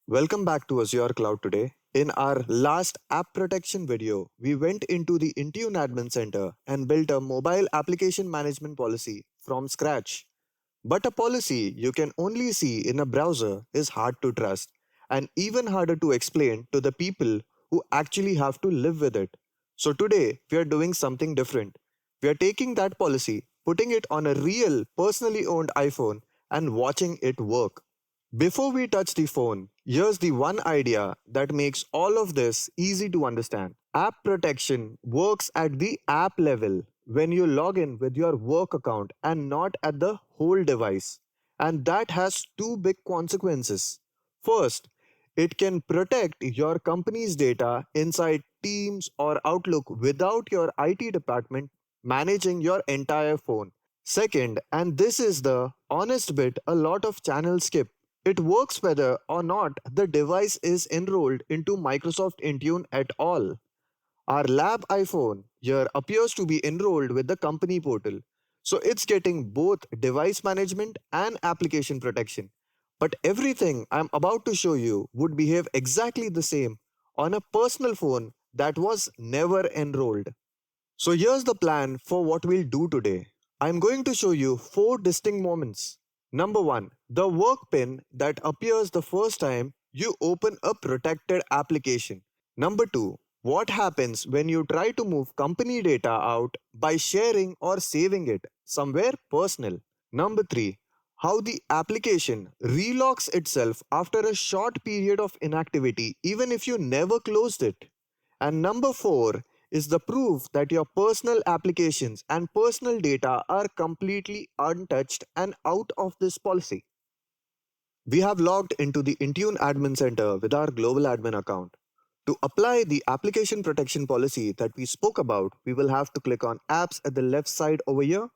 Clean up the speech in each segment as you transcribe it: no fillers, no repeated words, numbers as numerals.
Welcome back to Azure Cloud today. In our last app protection video, we went into the Intune Admin Center and built a mobile application management policy from scratch. But a policy you can only see in a browser is hard to trust and even harder to explain to the people who actually have to live with it. So today, we are doing something different. We are taking that policy, putting it on a real, personally owned iPhone, and watching it work. Before we touch the phone, here's the one idea that makes all of this easy to understand. App protection works at the app level when you log in with your work account and not at the whole device. And that has two big consequences. First, it can protect your company's data inside Teams or Outlook without your IT department managing your entire phone. Second, and this is the honest bit a lot of channels skip, it works whether or not the device is enrolled into Microsoft Intune at all. Our lab iPhone here appears to be enrolled with the company portal, so it's getting both device management and application protection. But everything I'm about to show you would behave exactly the same on a personal phone that was never enrolled. So here's the plan for what we'll do today. I'm going to show you four distinct moments. Number one, the work pin that appears the first time you open a protected application. Number two, what happens when you try to move company data out by sharing or saving it somewhere personal. Number three, how the application relocks itself after a short period of inactivity even if you never closed it. And number four is the proof that your personal applications and personal data are completely untouched and out of this policy. We have logged into the Intune Admin Center with our global admin account. To apply the application protection policy that we spoke about, we will have to click on Apps at the left side over here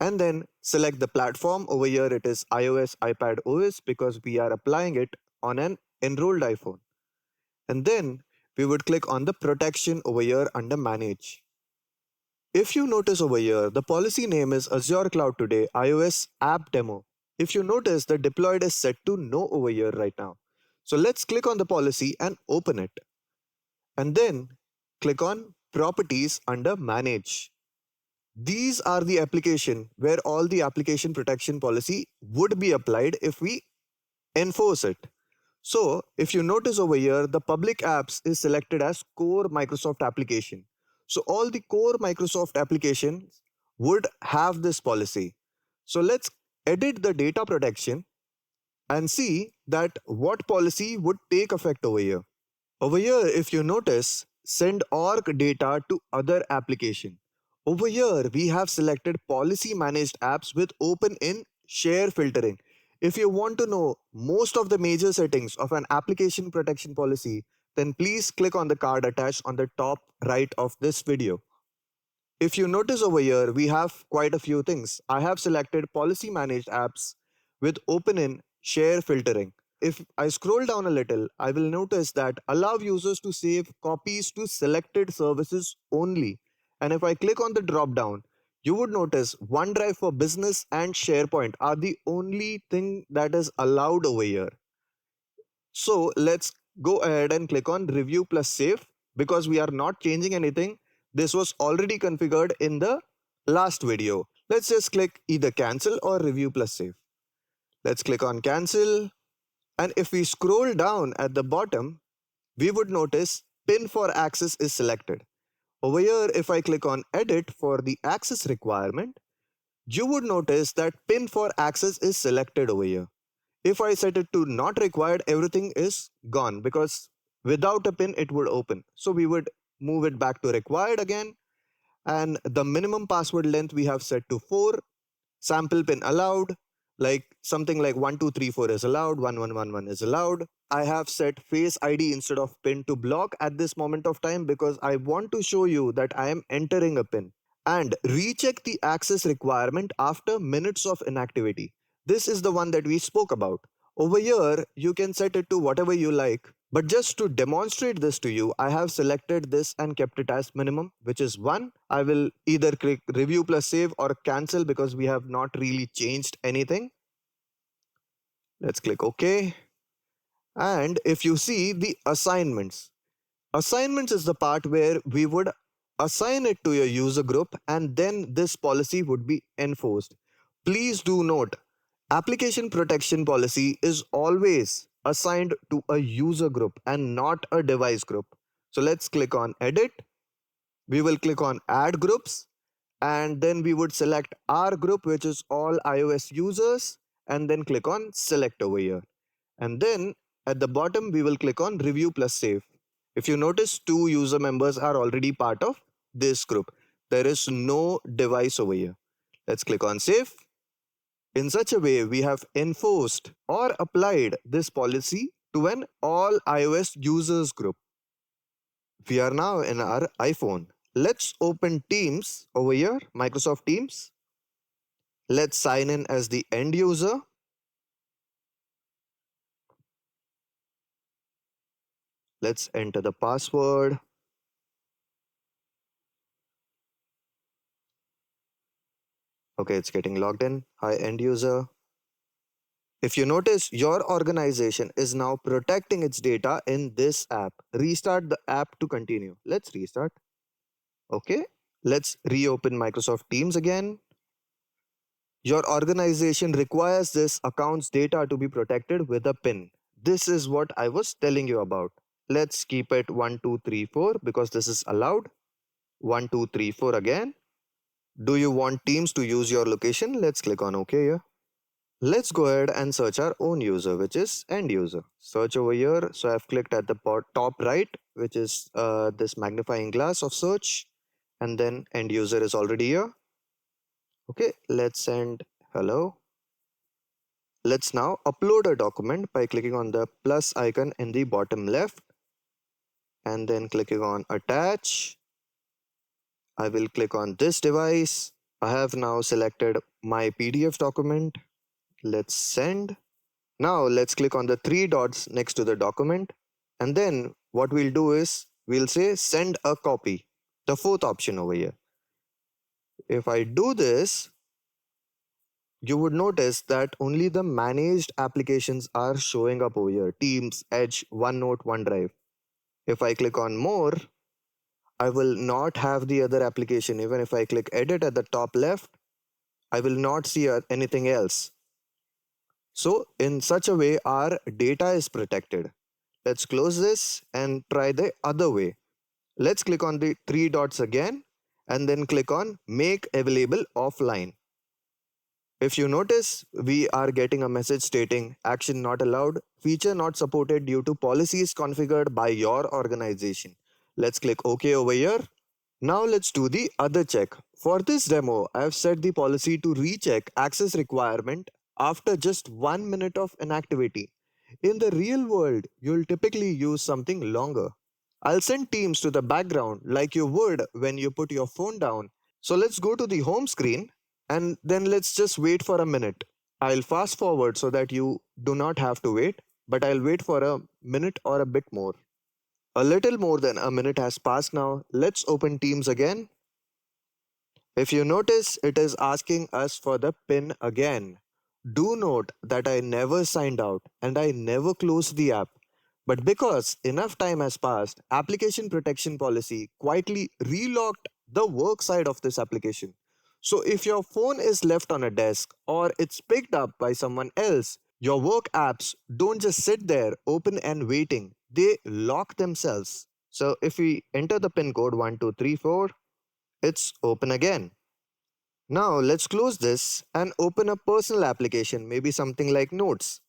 and then select the platform. Over here it is iOS, iPad OS because we are applying it on an enrolled iPhone. And then we would click on the protection over here under Manage. If you notice over here, the policy name is Azure Cloud Today iOS App Demo. If you notice, the deployed is set to no over here right now. So let's click on the policy and open it. And then click on Properties under Manage. These are the application where all the application protection policy would be applied if we enforce it. So if you notice over here, the public apps is selected as core Microsoft application. So all the core Microsoft applications would have this policy. So let's edit the data protection and see that what policy would take effect over here. Over here, if you notice, send org data to other application. Over here, we have selected policy managed apps with open in share filtering. If you want to know most of the major settings of an application protection policy, then please click on the card attached on the top right of this video. If you notice over here, we have quite a few things. I have selected policy managed apps with open in share filtering. If I scroll down a little, I will notice that allow users to save copies to selected services only. And if I click on the drop down, you would notice OneDrive for Business and SharePoint are the only thing that is allowed over here. So let's go ahead and click on Review plus Save because we are not changing anything. This was already configured in the last video. Let's just click either Cancel or Review plus Save. Let's click on Cancel. And if we scroll down at the bottom, we would notice Pin for Access is selected. Over here, if I click on Edit for the access requirement, you would notice that Pin for Access is selected over here. If I set it to not required, everything is gone because without a pin, it would open. So we would move it back to required again. And the minimum password length we have set to 4. Sample pin allowed, like something like 1234 is allowed, 1111 is allowed. I have set face ID instead of pin to block at this moment of time because I want to show you that I am entering a pin. And recheck the access requirement after minutes of inactivity. This is the one that we spoke about. Over here, you can set it to whatever you like. But just to demonstrate this to you, I have selected this and kept it as minimum, which is 1. I will either click Review plus Save or Cancel because we have not really changed anything. Let's click OK. And if you see the assignments, assignments is the part where we would assign it to your user group and then this policy would be enforced. Please do note, application protection policy is always assigned to a user group and not a device group. So let's click on edit. We will click on add groups and then we would select our group, which is all iOS users, and then click on select over here. And then at the bottom, we will click on review plus save. If you notice, two user members are already part of this group. There is no device over here. Let's click on save. In such a way, we have enforced or applied this policy to an all iOS users group. We are now in our iPhone. Let's open Teams over here, Microsoft Teams. Let's sign in as the end user. Let's enter the password. Okay, it's getting logged in. Hi, end user. If you notice, your organization is now protecting its data in this app. Restart the app to continue. Let's restart. Okay, let's reopen Microsoft Teams again. Your organization requires this account's data to be protected with a PIN. This is what I was telling you about. Let's keep it 1234 because this is allowed. 1234 again. Do you want Teams to use your location? Let's click on OK here. Let's go ahead and search our own user, which is end user. Search over here. So I've clicked at the top right, which is this magnifying glass of search. And then end user is already here. Okay, let's send hello. Let's now upload a document by clicking on the plus icon in the bottom left and then clicking on attach. I will click on this device. I have now selected my PDF document. Let's send. Now let's click on the three dots next to the document. And then what we'll do is we'll say send a copy, the fourth option over here. If I do this, you would notice that only the managed applications are showing up over here. Teams, Edge, OneNote, OneDrive. If I click on more, I will not have the other application. Even if I click edit at the top left, I will not see anything else. So in such a way, our data is protected. Let's close this and try the other way. Let's click on the three dots again and then click on make available offline. If you notice, we are getting a message stating action not allowed, feature not supported due to policies configured by your organization. Let's click OK over here. Now let's do the other check. For this demo, I have set the policy to recheck access requirement after just 1 minute of inactivity. In the real world, you'll typically use something longer. I'll send Teams to the background like you would when you put your phone down. So let's go to the home screen and then let's just wait for a minute. I'll fast forward so that you do not have to wait, but I'll wait for a minute or a bit more. A little more than a minute has passed now. Let's open Teams again. If you notice, it is asking us for the PIN again. Do note that I never signed out and I never closed the app. But because enough time has passed, application protection policy quietly relocked the work side of this application. So if your phone is left on a desk or it's picked up by someone else, your work apps don't just sit there open and waiting. They lock themselves. So if we enter the pin code 1234, it's open again. Now let's close this and open a personal application, maybe something like Notes.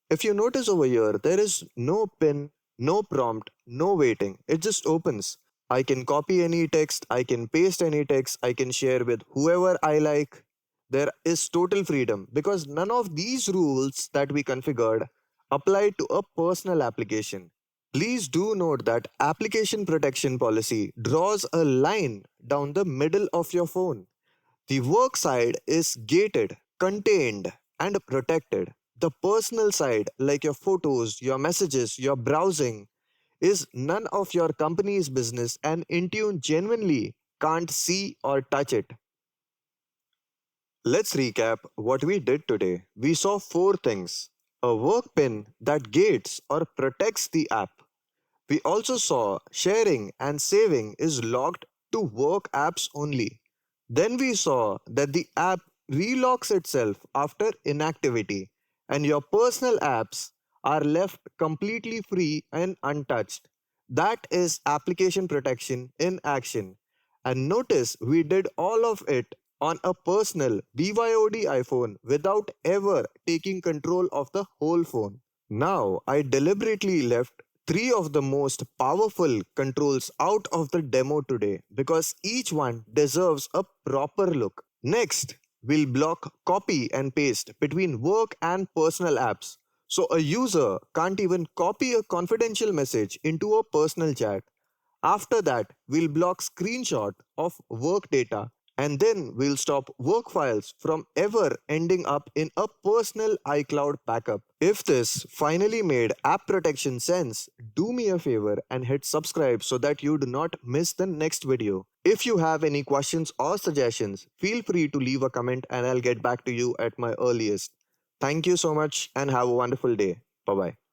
If you notice over here, there is no pin, no prompt, no waiting. It just opens. I can copy any text, I can paste any text, I can share with whoever I like. There is total freedom because none of these rules that we configured apply to a personal application. Please do note that application protection policy draws a line down the middle of your phone. The work side is gated, contained, and protected. The personal side, like your photos, your messages, your browsing, is none of your company's business, and Intune genuinely can't see or touch it. Let's recap what we did today. We saw four things. a work pin that gates or protects the app. We also saw sharing and saving is locked to work apps only. Then we saw that the app relocks itself after inactivity and your personal apps are left completely free and untouched. That is application protection in action. And notice we did all of it on a personal BYOD iPhone without ever taking control of the whole phone. Now, I deliberately left three of the most powerful controls out of the demo today because each one deserves a proper look. Next, we'll block copy and paste between work and personal apps so a user can't even copy a confidential message into a personal chat. After that, we'll block screenshot of work data and then we'll stop work files from ever ending up in a personal iCloud backup. If this finally made app protection sense, do me a favor and hit subscribe so that you do not miss the next video. If you have any questions or suggestions, feel free to leave a comment and I'll get back to you at my earliest. Thank you so much and have a wonderful day. Bye bye.